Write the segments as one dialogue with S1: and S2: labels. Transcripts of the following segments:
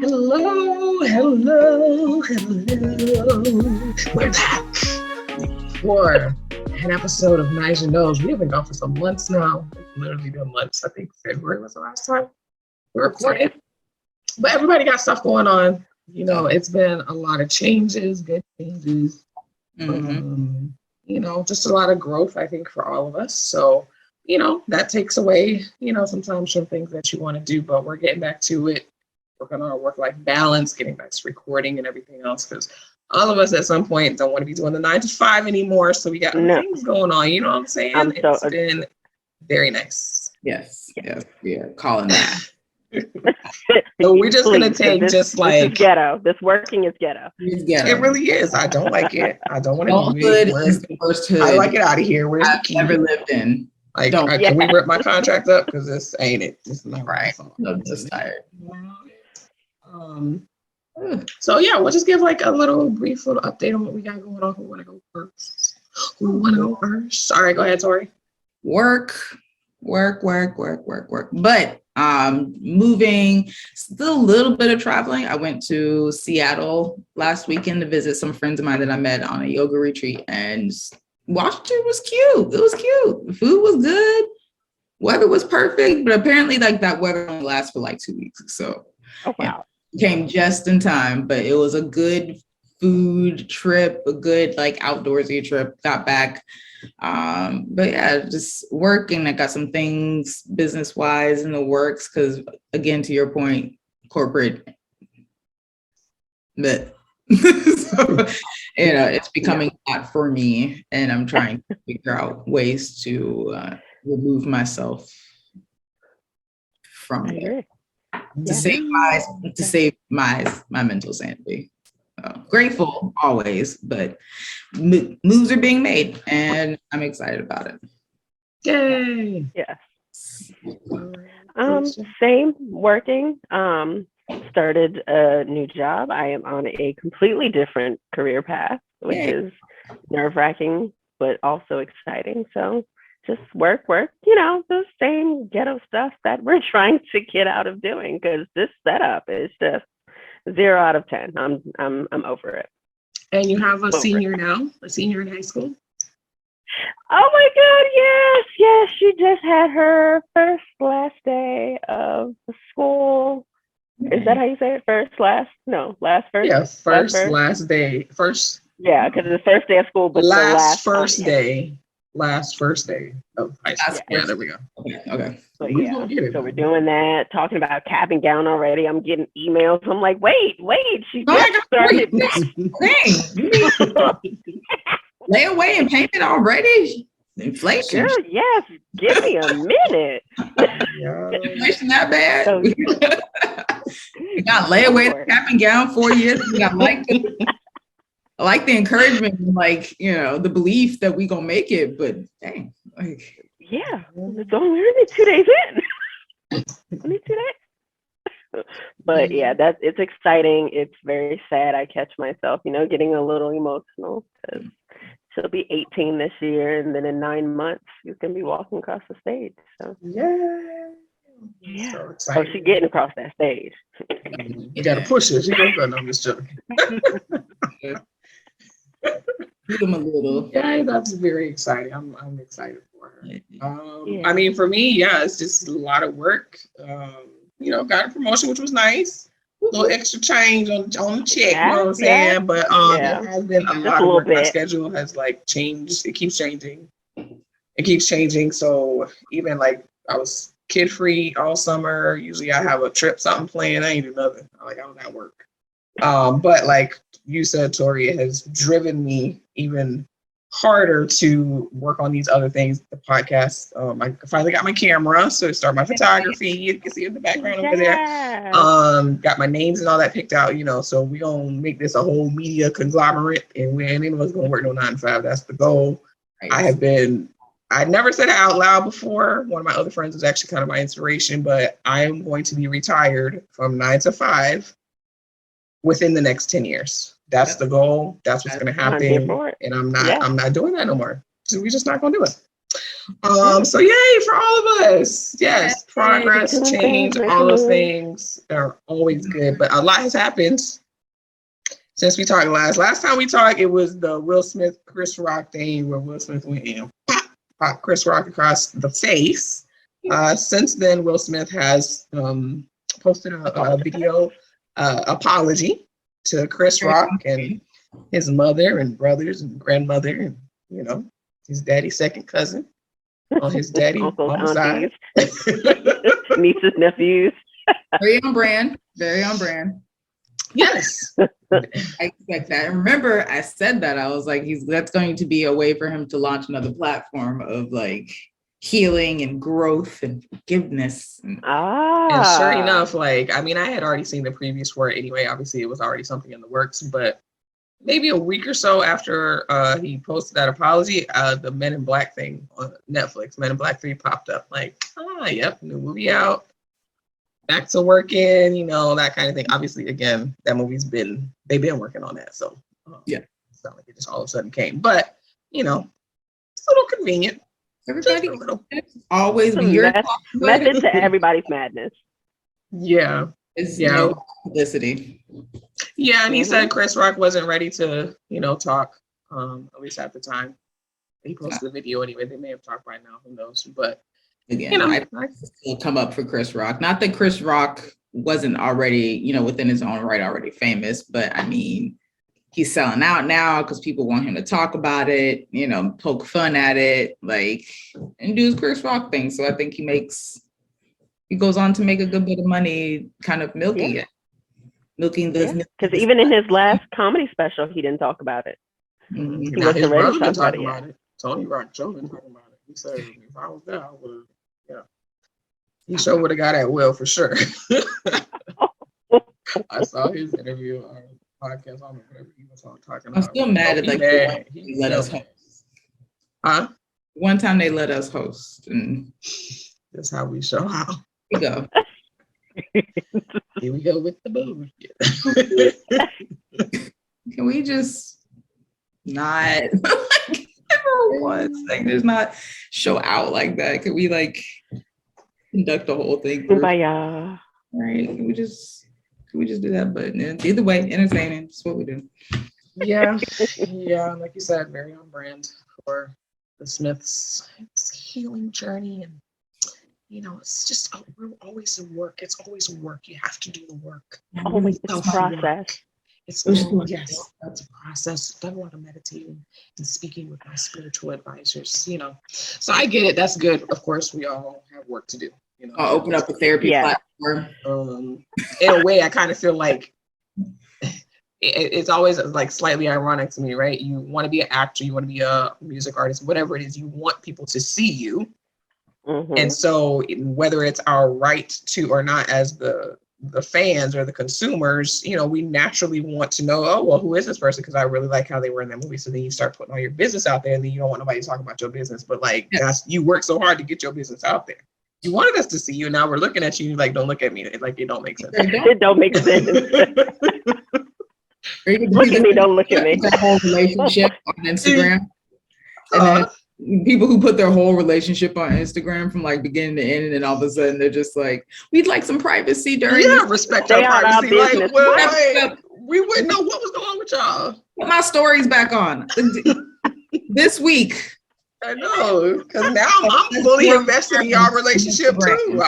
S1: Hello, hello, hello. We're back for an episode of Nige and Nose. We have been gone for some months now. It's literally been months. I think February was the last time we recorded. But everybody got stuff going on. You know, it's been a lot of changes, good changes. You know, just a lot of growth, I think, for all of us. So, you know, that takes away, you know, sometimes some things that you want to do, but we're getting back to it. Working on our work-life balance, getting back to recording and everything else, because all of us at some point don't want to be doing the 9 to 5 anymore. So we got things going on. You know what I'm saying? It's been very nice.
S2: Yes, we are calling that.
S1: So we're just gonna take
S3: this is ghetto. This working is ghetto.
S2: It's ghetto.
S1: It really is. I don't like it. I don't want to
S2: do it. Is the worst hood
S1: I like it out of here. Where's
S2: I've
S1: the key?
S2: ever lived in.
S1: Like, can we rip my contract up? Because this ain't it. This is not right.
S2: I'm just tired.
S1: So yeah, we'll just give like a brief little update on what we got going on. Who want to go first? All right, go ahead, Tori.
S2: Work. But moving, still a little bit of traveling. I went to Seattle last weekend to visit some friends of mine that I met on a yoga retreat, and Washington was cute. It was cute. The food was good. Weather was perfect, but apparently like that weather only lasts for like 2 weeks. So came just in time, but it was a good food trip, a good like outdoorsy trip. Got back. But yeah, just working. I got some things business wise in the works because, again, to your point, corporate. But so, you know, it's becoming hot for me, and I'm trying to figure out ways to remove myself from it to save my mental sanity. Grateful always, but moves are being made, and I'm excited about it.
S1: Yay!
S3: Yes. Same working. Started a new job. I am on a completely different career path, which is nerve-wracking, but also exciting. So just work, you know, the same ghetto stuff that we're trying to get out of doing, because this setup is just 0 out of 10. I'm over it.
S1: And you have a senior now, a senior in high school?
S3: Oh my God, yes. She just had her last day of school. Is that how you say it? First?
S1: Yeah, last day. First.
S3: Yeah, because it's the first day of school, but
S1: last first day of high school. Yeah, there we go.
S2: Okay.
S3: So we're doing that, talking about cap and gown already. I'm getting emails. I'm like, wait, she just started.
S2: Lay away and payment already? Inflation.
S3: Girl, yes, give me a minute.
S2: Inflation that bad? So, you got lay away the cap and gown 4 years. I like the encouragement, like, you know, the belief that we gonna make it, but dang, like.
S3: Yeah, it's only 2 days in. Only 2 days. But yeah, it's exciting. It's very sad. I catch myself, you know, getting a little emotional because she'll be 18 this year, and then in 9 months she's gonna be walking across the stage. So
S1: so exciting.
S3: She's getting across that stage.
S1: You gotta push her. She goes, no, I'm just joking.
S2: Give them a little.
S1: Yeah, that's very exciting. I'm excited for her. I mean, for me, it's just a lot of work. You know, got a promotion, which was nice. A little extra change on the check, you know what I'm saying? But it has been a lot of work. My schedule has like changed. It keeps changing. So even like I was kid free all summer. Usually I have a trip, something planned. I ain't do nothing. I don't have work. But like you said, Tori, it has driven me even harder to work on these other things, the podcast. I finally got my camera, so start my photography. You can see in the background over there. Got my names and all that picked out, you know, so we gonna make this a whole media conglomerate, and we ain't anyone's gonna work no 9 to 5. That's the goal. Right. I never said it out loud before. One of my other friends was actually kind of my inspiration, but I am going to be retired from 9 to 5 within the next 10 years. That's the goal. That's what's going to happen. And I'm not doing that no more. So we're just not going to do it. So yay for all of us. Yes, progress,
S3: Yay.
S1: change, all those things are always good. But a lot has happened since we talked last. Last time we talked, it was the Will Smith, Chris Rock thing where Will Smith went and pop Chris Rock across the face. Since then, Will Smith has posted a video apology to Chris Rock and his mother and brothers and grandmother and, you know, his daddy's second cousin on his daddy
S3: uncles,
S1: side.
S3: nieces, nephews.
S2: Very on brand. Very on brand.
S1: Yes.
S2: I expect that. And remember, I said that I was like, that's going to be a way for him to launch another platform of like healing and growth and forgiveness.
S1: And sure enough, like, I mean, I had already seen the previews for it anyway. Obviously, it was already something in the works, but maybe a week or so after he posted that apology, the Men in Black thing on Netflix, Men in Black 3 popped up. Like, yep, new movie out. Back to working, you know, that kind of thing. Obviously, again, that movie's they've been working on that. So,
S2: yeah,
S1: it's not like it just all of a sudden came. But, you know, it's a little convenient.
S2: Everybody always be your
S3: method to everybody's madness.
S1: Yeah.
S2: No publicity.
S1: Yeah, and he said Chris Rock wasn't ready to, you know, talk, at least at the time. He posted the video anyway. They may have talked by now, who knows? But
S2: again,
S1: you know,
S2: I still come up for Chris Rock. Not that Chris Rock wasn't already, you know, within his own right already famous, but I mean, he's selling out now because people want him to talk about it, you know, poke fun at it, like, and do his Chris Rock thing. So I think he goes on to make a good bit of money kind of milking it. Milking the
S3: because even in his last comedy special, he didn't talk about it.
S1: Mm-hmm.
S3: He wasn't ready to talk about it.
S1: Tony Rock Joe been talking about it. He said, if I was there, I would have, yeah. He sure would have got at Will for sure. I saw his interview on podcast on whatever he was on talking about.
S2: I'm still mad at like he let us host.
S1: Huh?
S2: One time they let us host, and
S1: that's how we show how.
S2: Here we go.
S1: Here we go with the booze.
S2: Can we just not ever once like there's not show out like that? Can we like conduct the whole thing?
S3: Kumbaya.
S2: Right? Can we just do that? But either way, entertaining. That's what we do.
S1: Yeah. Like you said, very on brand for the Smiths' healing journey, and you know, it's just we're always in work. It's always work. You have to do the work.
S3: Always a process.
S1: It's yes, that's a process. Done a lot of meditating and speaking with my spiritual advisors. You know, so I get it. That's good. Of course, we all have work to do. You know,
S2: I'll open up a therapy platform.
S1: In a way, I kind of feel like it's always like slightly ironic to me, right? You want to be an actor, you want to be a music artist, whatever it is, you want people to see you. Mm-hmm. And so whether it's our right to or not as the fans or the consumers, you know, we naturally want to know, oh, well, who is this person? Because I really like how they were in that movie. So then you start putting all your business out there, and then you don't want nobody talking about your business. But like, you work so hard to get your business out there. You wanted us to see you. Now we're looking at you like, don't look at me. Like, it don't make sense.
S3: It don't make sense. Look at me, don't look at me.
S2: That whole relationship on Instagram. And then people who put their whole relationship on Instagram from like beginning to end, and then all of a sudden they're just like, we'd like some privacy during
S1: respect our privacy. Like, well, we wouldn't know what was going on with y'all.
S2: Put my stories back on this week.
S1: I know, because now I'm fully invested in y'all relationship too.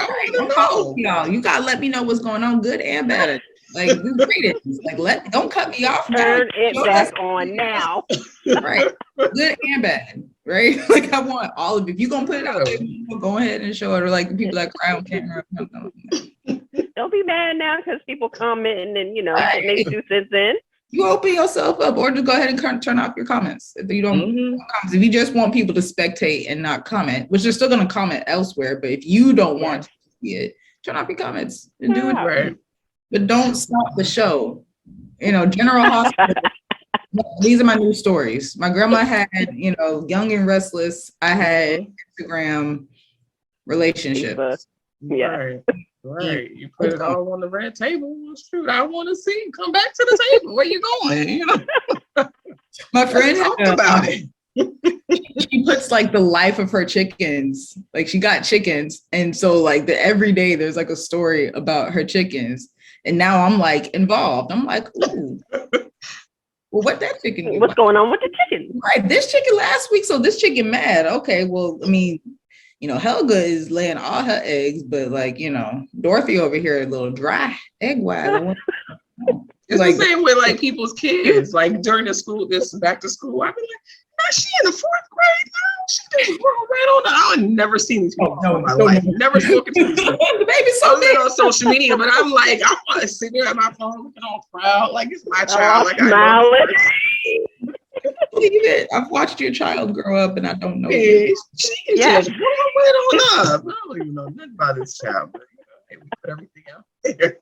S2: Y'all, you gotta let me know what's going on, good and bad. Like, we read it. Like, don't cut me off.
S3: Turn it back on now.
S2: Right, good and bad. Right, like I want all of it. If you're gonna put it out there, go ahead and show it. Or like the people that cry on camera.
S3: Don't be mad now because people comment and you know it makes 2 cents in.
S2: You open yourself up, or just go ahead and turn off your comments. If you don't, if you just want people to spectate and not comment, which they're still going to comment elsewhere, but if you don't want to see it, turn off your comments and do it right. But don't stop the show. You know, General Hospital. These are my news stories. My grandma had, you know, Young and Restless. I had Instagram relationship.
S3: Yeah.
S1: Right. You put it all on the red table. Well, shoot, I want to see. Come back to the table. Where you going? You know.
S2: My friend
S1: talked about it.
S2: She puts like the life of her chickens. Like she got chickens, and so like every day there's like a story about her chickens. And now I'm like involved. I'm like, ooh, well, what that chicken do?
S3: What's going on with the chicken?
S2: Right, this chicken last week, so this chicken mad. Okay, well, I mean, Helga is laying all her eggs, but like, Dorothy over here a little dry egg wise.
S1: It's
S2: like
S1: the same with like people's kids. Like during this back to school, I'd be like, "Nah, she in the 4th grade now. She just rolled right on." I've never seen these people in my life. Never spoken to these people.
S2: The baby's so big
S1: on social media, but I'm like, I want to sit there at my phone looking all proud, like it's my child. Like
S3: smiling.
S2: Believe it. I've watched your child grow up, and I don't know.
S1: She just roll right on up. I don't even know nothing about this child, but hey, we put everything out there.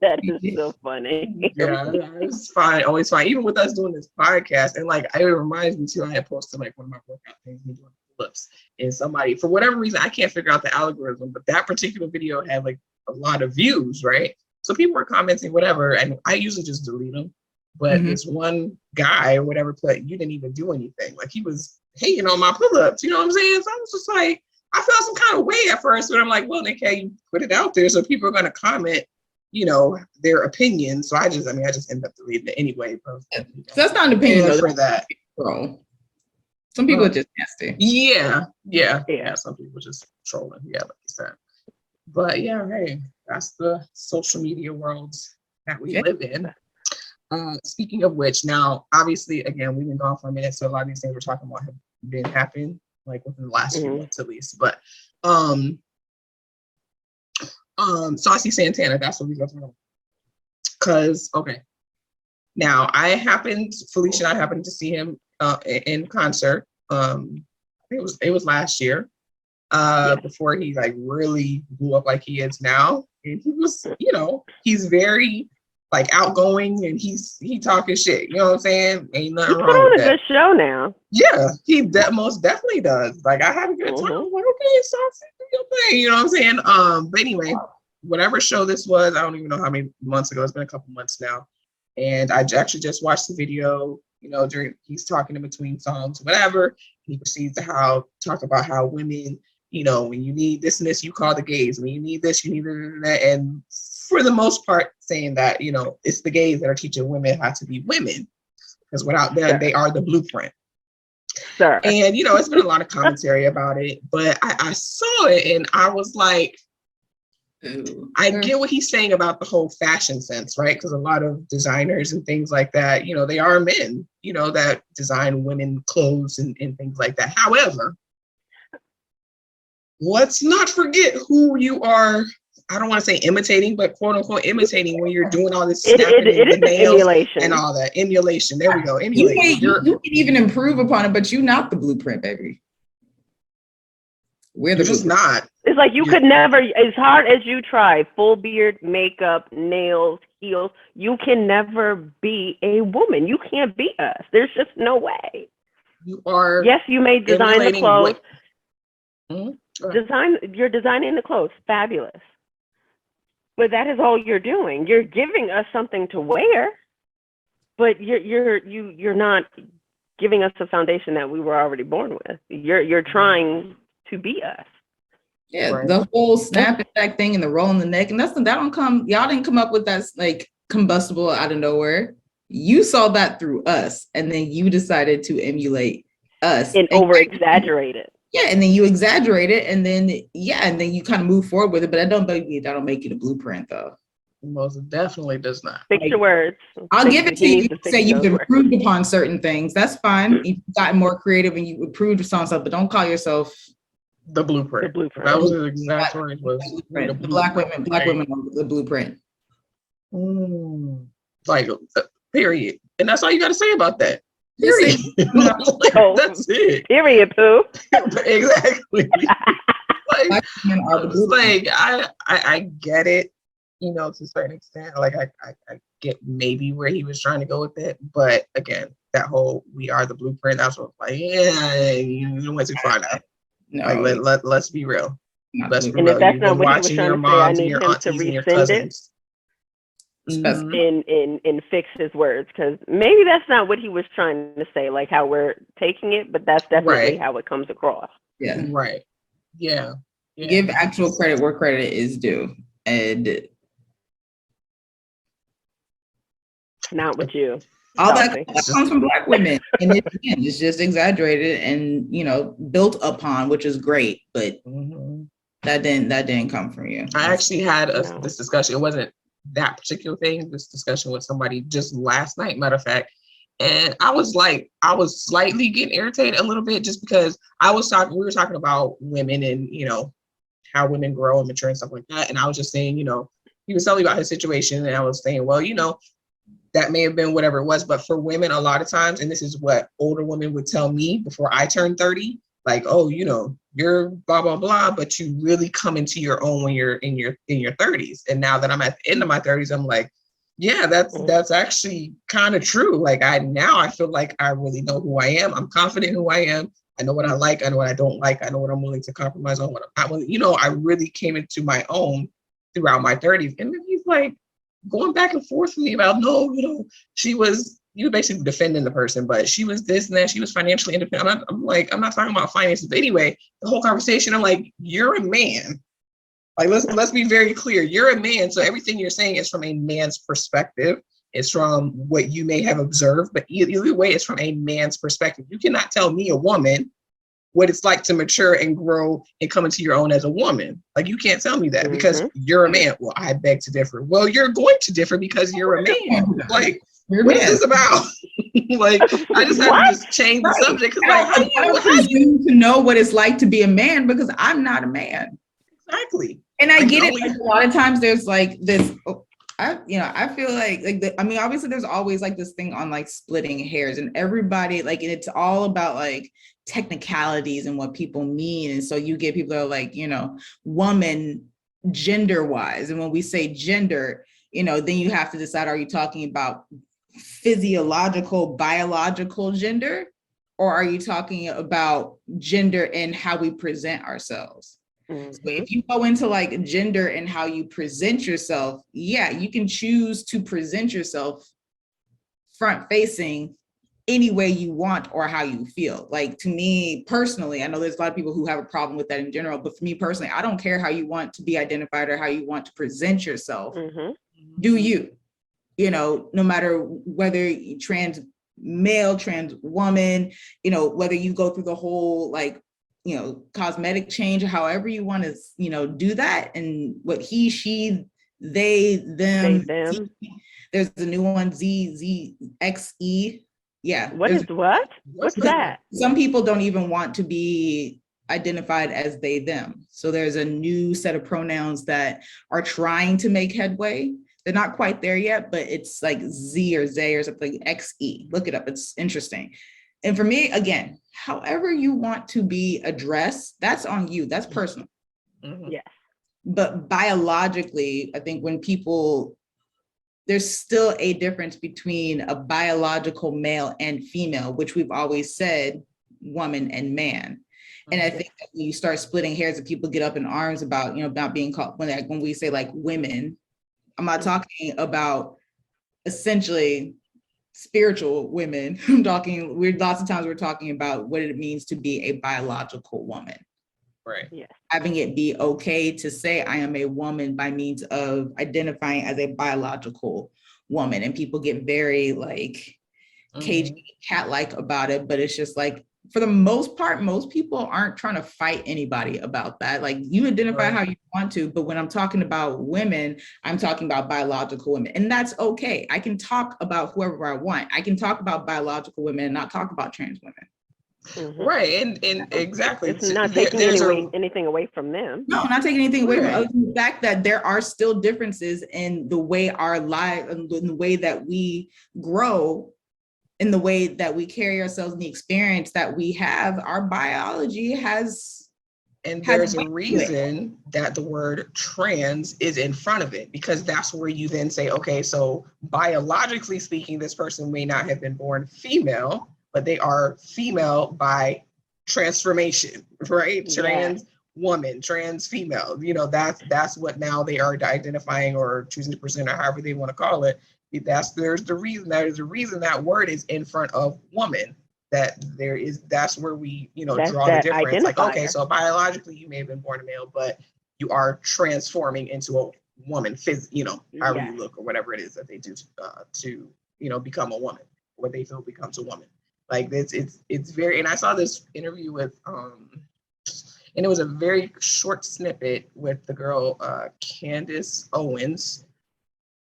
S3: That is so funny.
S1: Yeah, it's fine. Always fine. Even with us doing this podcast, and like it reminds me too, I had posted like one of my workout things, me doing flips, and somebody for whatever reason I can't figure out the algorithm, but that particular video had like a lot of views, right? So people were commenting whatever, and I usually just delete them. But this one guy or whatever put, "You didn't even do anything." Like he was hating on my pull-ups. You know what I'm saying? So I was just like, I felt some kind of way at first, but I'm like, well, okay, you put it out there, so people are going to comment, their opinion. So I just end up deleting it anyway.
S2: So that's not an opinion though.
S1: For that,
S2: bro. Some people are just nasty.
S1: Yeah. Some people just trolling. Yeah, like you said. But yeah, hey, that's the social media world that we live in. Speaking of which, now obviously, again, we've been gone for a minute, so a lot of these things we're talking about have been happening like within the last few months at least. But Saucy Santana, that's what we're going to talk about. Because now Felicia and I happened to see him in concert. It was last year, before he like really blew up like he is now. And he was, he's very like outgoing, and he talking shit. You know what I'm saying? Ain't nothing wrong with that.
S3: He's put on a good show now.
S1: Yeah, he most definitely does. Like I had a good time. I'm like, okay, Saucy, do your thing. You know what I'm saying? But anyway, whatever show this was, I don't even know how many months ago. It's been a couple months now, and I actually just watched the video. During he's talking in between songs, whatever. He proceeds to talk about how women, when you need this and this, you call the gays. When you need this, you need that, and for the most part, saying that it's the gays that are teaching women how to be women, because without them, they are the blueprint.
S3: Sure.
S1: And it's been a lot of commentary about it, but I saw it and I was like, I get what he's saying about the whole fashion sense, right? Because a lot of designers and things like that, they are men, that design women clothes and things like that. However, let's not forget who you are. I don't want to say imitating, but quote unquote imitating when you're doing all this snapping
S3: it is
S1: the nails
S3: emulation
S1: and all that. Emulation. There we go. Emulation.
S2: You can even improve upon it, but you're not the blueprint, baby. We're the
S1: just not.
S3: It's like you could never, as hard as you try, full beard, makeup, nails, heels, you can never be a woman. You can't be us. There's just no way.
S1: You are.
S3: Yes, you may design the clothes.
S1: Mm-hmm.
S3: You're designing the clothes. Fabulous. But that is all you're doing. You're giving us something to wear, but you're not giving us a foundation that we were already born with. You're trying to be us.
S2: Yeah, right. The whole snapping back thing and the roll in the neck, and y'all didn't come up with that like combustible out of nowhere. You saw that through us, and then you decided to emulate us
S3: and over exaggerate it.
S2: Yeah, and then you exaggerate it, and then you kind of move forward with it. But that don't make you the blueprint, though.
S1: Most definitely does not.
S3: Fix your words.
S2: I'll give it to you. Say you've improved upon certain things. That's fine. You've gotten more creative and you improved upon stuff, but don't call yourself
S1: the blueprint.
S3: The blueprint.
S1: That was the exact word.
S2: The black women, the blueprint.
S1: Like, period. And that's all you got to say about that. Period. That's it.
S3: Period, Pooh.
S1: Exactly. I get it, to a certain extent. Like I get maybe where he was trying to go with it, but again, that whole "we are the blueprint." That's what like, you went too far now. No, like let's be real. Let's be real.
S3: If that's not what he was trying to say, I need him to rescind it.
S2: Specify.
S3: in fix his words, because maybe that's not what he was trying to say, like how we're taking it, but that's definitely how it comes across.
S2: Yeah.
S1: Right. Yeah.
S2: Give actual credit where credit is due. And
S3: not with you.
S2: All that comes from Black women. And it's just exaggerated and, you know, built upon, which is great, but that didn't come from you.
S1: I actually had this discussion. It wasn't that particular thing, this discussion with somebody just last night, matter of fact. And I was slightly getting irritated a little bit, just because we were talking about women and, you know, how women grow and mature and stuff like that. And I was just saying, you know, he was telling me about his situation, and I was saying, well, you know, that may have been whatever it was, but for women, a lot of times, and this is what older women would tell me before I turned 30, like, oh, you know, you're blah, blah, blah, but you really come into your own when you're in your 30s. And now that I'm at the end of my 30s, I'm like, yeah, that's actually kind of true. Like I feel like I really know who I am. I'm confident who I am. I know what I like. I know what I don't like. I know what I'm willing to compromise on, what I'm not willing. You know, I really came into my own throughout my 30s. And then he's like going back and forth with me about, no, you know, you were basically defending the person, but she was this and that. She was financially independent. I'm like, I'm not talking about finances. Anyway, the whole conversation, I'm like, you're a man. Like, let's be very clear. You're a man. So everything you're saying is from a man's perspective. It's from what you may have observed, but either way, it's from a man's perspective. You cannot tell me, a woman, what it's like to mature and grow and come into your own as a woman. Like, you can't tell me that because you're a man. Well, I beg to differ. Well, you're going to differ because you're a man. Like, what is this about? Like, I just have to just change the subject.
S2: I don't presume to know what it's like to be a man because I'm not a man.
S1: Exactly.
S2: And I get it. Like, a lot of times there's like this, I feel like obviously there's always like this thing on like splitting hairs, and everybody like, and it's all about like technicalities and what people mean. And so you get people that are like, you know, woman gender wise. And when we say gender, you know, then you have to decide, are you talking about physiological, biological gender, or are you talking about gender and how we present ourselves? So if you go into like gender and how you present yourself, yeah, you can choose to present yourself front facing any way you want or how you feel. Like, to me personally, I know there's a lot of people who have a problem with that in general, but for me personally, I don't care how you want to be identified or how you want to present yourself. Do you, you know, no matter whether you trans male, trans woman, you know, whether you go through the whole like, you know, cosmetic change, or however you want to, you know, do that. And what he, she, they, them. There's a new one, ZXE. Yeah.
S3: What's that?
S2: Some people don't even want to be identified as they, them. So there's a new set of pronouns that are trying to make headway. They're not quite there yet, but it's like Z or Zay or something, XE. Look it up. It's interesting. And for me, again, however you want to be addressed, that's on you. That's personal.
S3: Yes.
S2: But biologically, I think when people, there's still a difference between a biological male and female, which we've always said, woman and man. And I think that when you start splitting hairs and people get up in arms about, you know, about being called, when we say like women, I'm not talking about essentially spiritual women. Lots of times we're talking about what it means to be a biological woman.
S1: Right.
S3: Yeah.
S2: Having it be okay to say I am a woman by means of identifying as a biological woman. And people get very like cagey, cat-like about it, but it's just like, for the most part, most people aren't trying to fight anybody about that. Like, you identify how you want to, but when I'm talking about women, I'm talking about biological women, and that's okay. I can talk about whoever I want. I can talk about biological women and not talk about trans women.
S1: Right, and exactly.
S3: It's not taking anything away from them.
S2: No, not taking anything away from the fact that there are still differences in the way our life, in the way that we grow, in the way that we carry ourselves, and the experience that we have. Our biology has,
S1: and there's a reason that the word trans is in front of it, because that's where you then say, okay, so biologically speaking, this person may not have been born female, but they are female by transformation, right? Trans woman, trans female. You know, that's what now they are identifying or choosing to present, or however they want to call it. There's the reason that word is in front of woman. That's where we, draw the difference. Like, okay, so biologically you may have been born a male, but you are transforming into a woman, however you look or whatever it is that they do to become a woman, what they feel becomes a woman. Like it's very, and I saw this interview with and it was a very short snippet with the girl Candace Owens,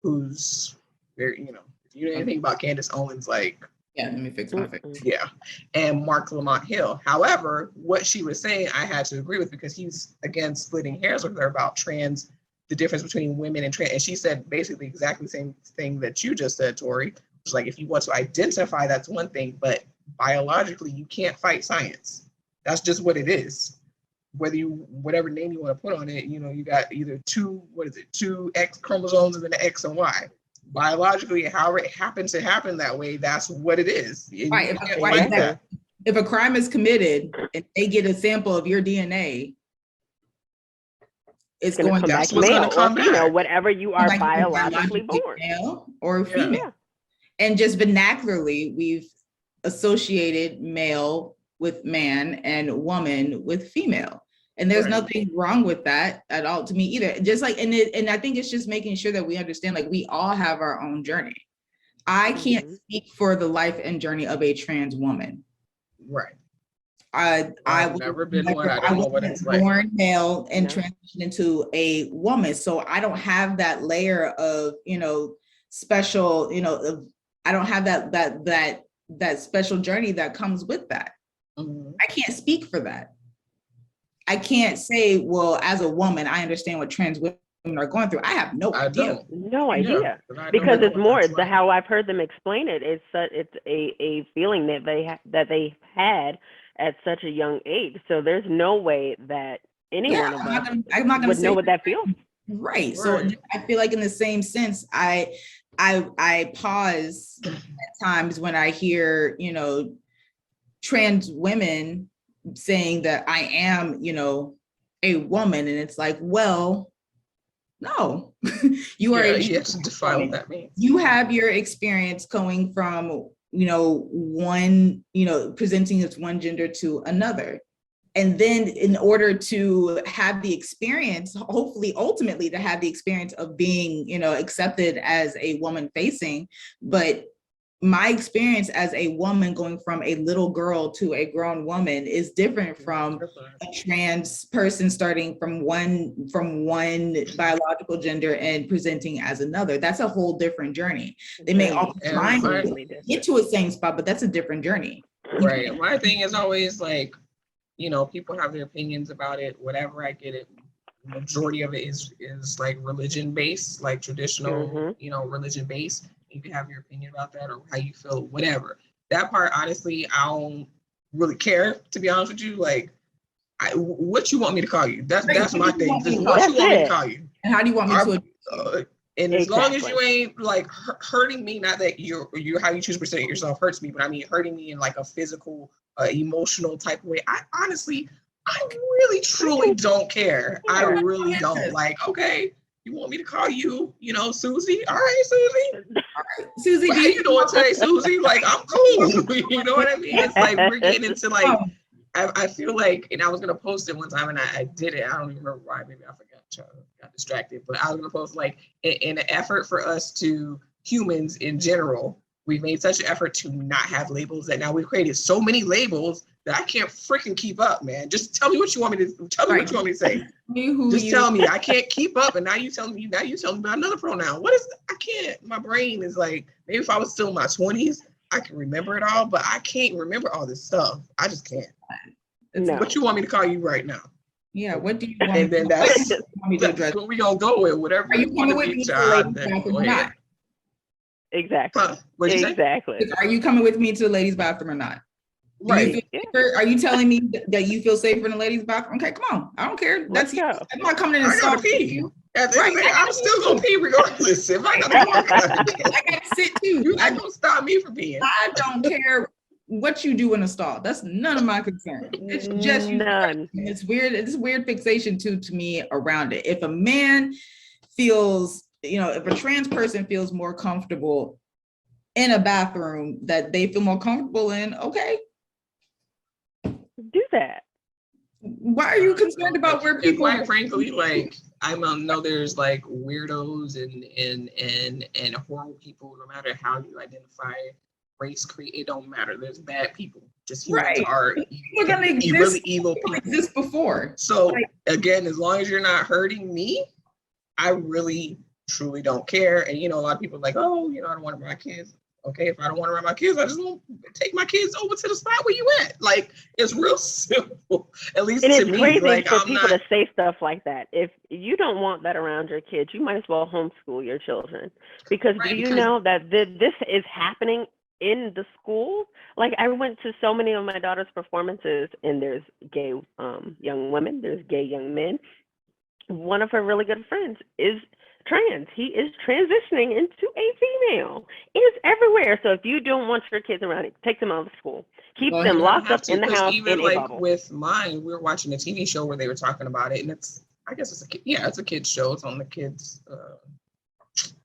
S1: who's very, if you know anything about Candace Owens, like,
S2: yeah, let me fix my face.
S1: Yeah, and Mark Lamont Hill. However, what she was saying, I had to agree with, because he's again splitting hairs with her about the difference between women and trans. And she said basically exactly the same thing that you just said, Tori. It's like, if you want to identify, that's one thing, but biologically you can't fight science. That's just what it is. Whatever name you want to put on it, you got either two X chromosomes and then the X and Y. Biologically, however it happens to happen that way, that's what it is.
S2: Right. If a crime is committed and they get a sample of your DNA, it's going
S3: to come back. Whatever you are biologically born,
S2: male or female. Yeah. And just vernacularly, we've associated male with man and woman with female. And there's nothing wrong with that at all to me either. Just like, and I think it's just making sure that we understand, like, we all have our own journey. I can't speak for the life and journey of a trans woman.
S1: Right.
S2: I've never been one. I don't know what it's like. Born male and transitioned into a woman. So I don't have that layer of, special, I don't have that special journey that comes with that. Mm-hmm. I can't speak for that. I can't say, well, as a woman, I understand what trans women are going through. I have no idea.
S3: No idea. Because it's more how I've heard them explain it. It's a feeling that they had at such a young age. So there's no way that anyone of us would know what that feels.
S2: Right. So I feel like in the same sense, I pause at times when I hear, trans women saying that I am, a woman, and it's like, well, no, you are.
S1: You have to define what that means.
S2: You have your experience going from, one, presenting as one gender to another. And then in order to have the experience, hopefully, ultimately to have the experience of being, accepted as a woman facing, but my experience as a woman going from a little girl to a grown woman is different from a trans person starting from one biological gender and presenting as another. That's a whole different journey. They may all try to get to a same spot, but that's a different journey.
S1: Right. My thing is always like, people have their opinions about it, whatever, I get it. Majority of it is like religion based, like traditional, religion based. You can have your opinion about that or how you feel, whatever. That part, honestly, I don't really care, to be honest with you. Like, what you want me to call you? That's my thing. What you want me to call you?
S2: And how do you want me to?
S1: And as long as you ain't like hurting me, not that you're how you choose to present yourself hurts me, but I mean hurting me in like a physical, emotional type of way. I really truly don't care. I really don't. Like, okay, you want me to call you, Susie? All right, Susie.
S2: All right, Susie.
S1: How you doing today, Susie? Like, I'm cool. You know what I mean? It's like we're getting into like, I feel like, and I was gonna post it one time and I did it. I don't even remember why. Maybe I forgot. Got distracted. But I was gonna post like, in an effort for us to humans in general, we've made such an effort to not have labels that now we've created so many labels that I can't freaking keep up, man. Just tell me what you want me to say. Just tell me. I can't keep up. And now you tell me about another pronoun. What is, I can't, my brain is like, maybe if I was still in my 20s, I can remember it all, but I can't remember all this stuff. I just can't. No. What you want me to call you right now?
S2: Yeah, what do you want?
S1: And then that's what we gonna go with. Whatever you want to be, John.
S3: Exactly.
S2: Exactly. Are you coming with me to the ladies' bathroom or not? Right. Are you telling me that you feel safer in the ladies' bathroom? Okay, come on. I don't care. That's you. I'm not coming in and stop you.
S1: I'm still gonna pee regardless. If I gotta walk, I gotta
S2: sit too.
S1: You're not gonna stop me from peeing.
S2: I don't care what you do in a stall. That's none of my concern. It's just you.
S3: None.
S2: And it's weird. It's weird fixation too to me around it. If a man feels, if a trans person feels more comfortable in a bathroom that they feel more comfortable in, okay.
S3: Do that.
S2: Why are you concerned about where people?
S1: Quite frankly, like I know there's like weirdos and horrible people. No matter how you identify race, creed, it don't matter. There's bad people. Just humans are
S2: We're gonna exist,
S1: really evil people.
S2: Exist before.
S1: So again, as long as you're not hurting me, I really truly don't care. And a lot of people are like, oh, I don't want to bring my kids. Okay, if I don't want to run my kids, I just won't take my kids over to the spot where you at. Like, it's real simple. At least
S3: and
S1: to
S3: it's
S1: me,
S3: crazy
S1: like,
S3: for people to say stuff like that. If you don't want that around your kids, you might as well homeschool your children. Because do you know that this is happening in the schools? Like, I went to so many of my daughter's performances, and there's gay young women, there's gay young men. One of her really good friends is trans. He is transitioning into a female. It's everywhere. So if you don't want your kids around it, take them out of school. Keep them locked up in the house
S1: even
S3: in a
S1: like
S3: bubble.
S1: with mine, we were watching a TV show where they were talking about it, and it's a kid's show. It's on the kids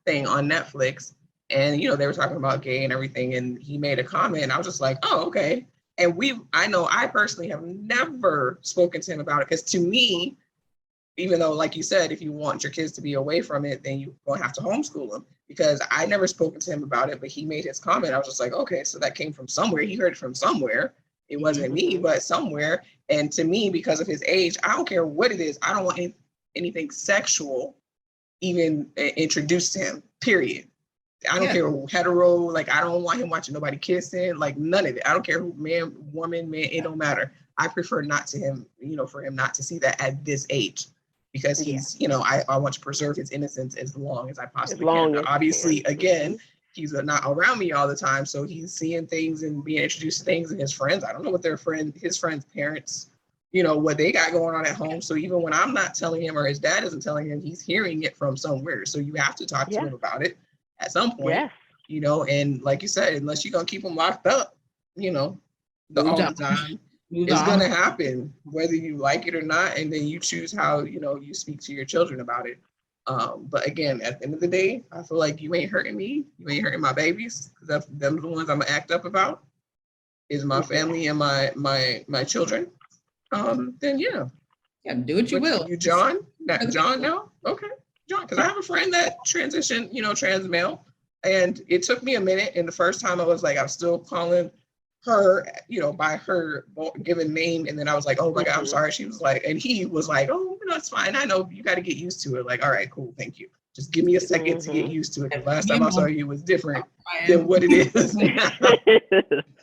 S1: thing on Netflix, and they were talking about gay and everything, and he made a comment, and I was just like, oh, okay. And I personally have never spoken to him about it, because to me, even though, like you said, if you want your kids to be away from it, then you're going to have to homeschool them, because I never spoken to him about it, but he made his comment. I was just like, okay, so that came from somewhere. He heard it from somewhere. It wasn't me, but somewhere. And to me, because of his age, I don't care what it is. I don't want anything sexual even introduced to him, period. I don't care hetero, like I don't want him watching nobody kissing, like none of it. I don't care who, man, woman, man, it don't matter. I prefer not to him, for him not to see that at this age. Because he's, I want to preserve his innocence as long as I possibly can. Obviously, again, he's not around me all the time, so he's seeing things and being introduced to things, and his friends, I don't know what his friends' parents, what they got going on at home. So even when I'm not telling him, or his dad isn't telling him, he's hearing it from somewhere. So you have to talk to him about it at some point, and like you said, unless you're going to keep him locked up, all the time. It's going to happen, whether you like it or not, and then you choose how, you speak to your children about it. But again, at the end of the day, I feel like you ain't hurting me. You ain't hurting my babies, because them the ones I'm going to act up about is my family and my children. Then,
S2: do what you will.
S1: You, John? John now? Okay. John, because I have a friend that transitioned, trans male, and it took me a minute. And the first time I was like, I was still calling her, by her given name, and then I was like, oh my God, I'm sorry. She was like, and he was like, oh, that's fine. I know, you got to get used to it. Like, all right, cool, thank you. Just give me a second to get used to it. Because last time I saw you was different than what it is now.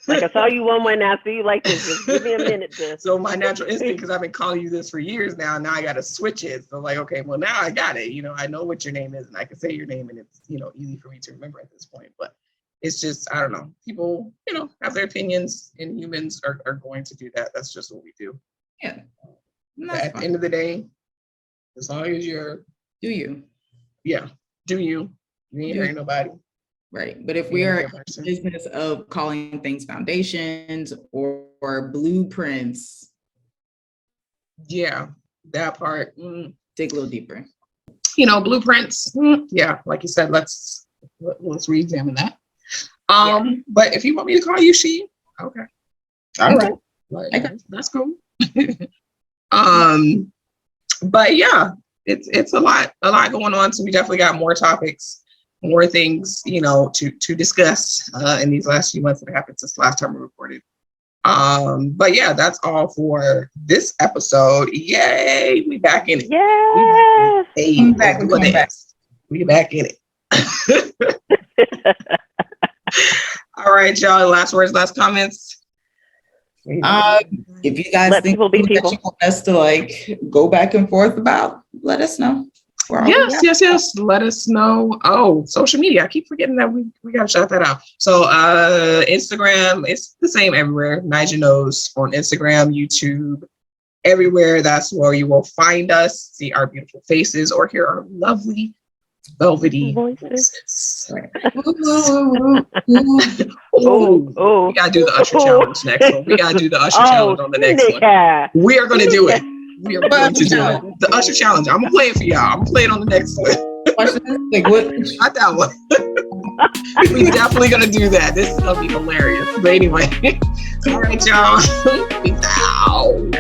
S3: Like, I saw you one way, now I see you like this. Just give me a minute.
S1: So my natural instinct, because I've been calling you this for years now I got to switch it. So like, okay, well now I got it. I know what your name is, and I can say your name, and it's easy for me to remember at this point. But it's just, I don't know. People, have their opinions, and humans are going to do that. That's just what we do.
S2: Yeah.
S1: At the end of the day, as long as you're,
S2: do you?
S1: Yeah, do you? You ain't hurting nobody.
S2: Right. But if we are in the business of calling things foundations or blueprints.
S1: Yeah, that part.
S2: Dig a little deeper.
S1: Blueprints. Yeah, like you said, let's re-examine that. But if you want me to call you she, okay. All right. Like, that's cool. But yeah, it's a lot going on. So we definitely got more topics, more things, to discuss in these last few months that happened since last time we recorded. But yeah, that's all for this episode. Yay, we back in it.
S3: Yes.
S1: We back in it. All right, y'all. Last words, last comments.
S2: If you guys
S3: let
S2: think
S3: people be
S2: that
S3: people.
S2: you want us to go back and forth about, let us know.
S1: Yes. Let us know. Oh, social media. I keep forgetting that we gotta shout that out. So Instagram, it's the same everywhere. Nyjah Knows on Instagram, YouTube, everywhere. That's where you will find us, see our beautiful faces, or hear our lovely velvety
S3: Voices.
S1: voices.
S3: Oh,
S1: We gotta do the Usher challenge next one. We gotta do the Usher challenge on the next one.
S3: Nika.
S1: We are gonna do it. We are going to do it. The Usher challenge. I'm gonna play it for y'all. I'm gonna play it on the next one.
S2: Like what?
S1: Not that one. We definitely gonna do that. This is gonna be hilarious. But anyway, all right, y'all. Peace out.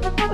S3: Bye.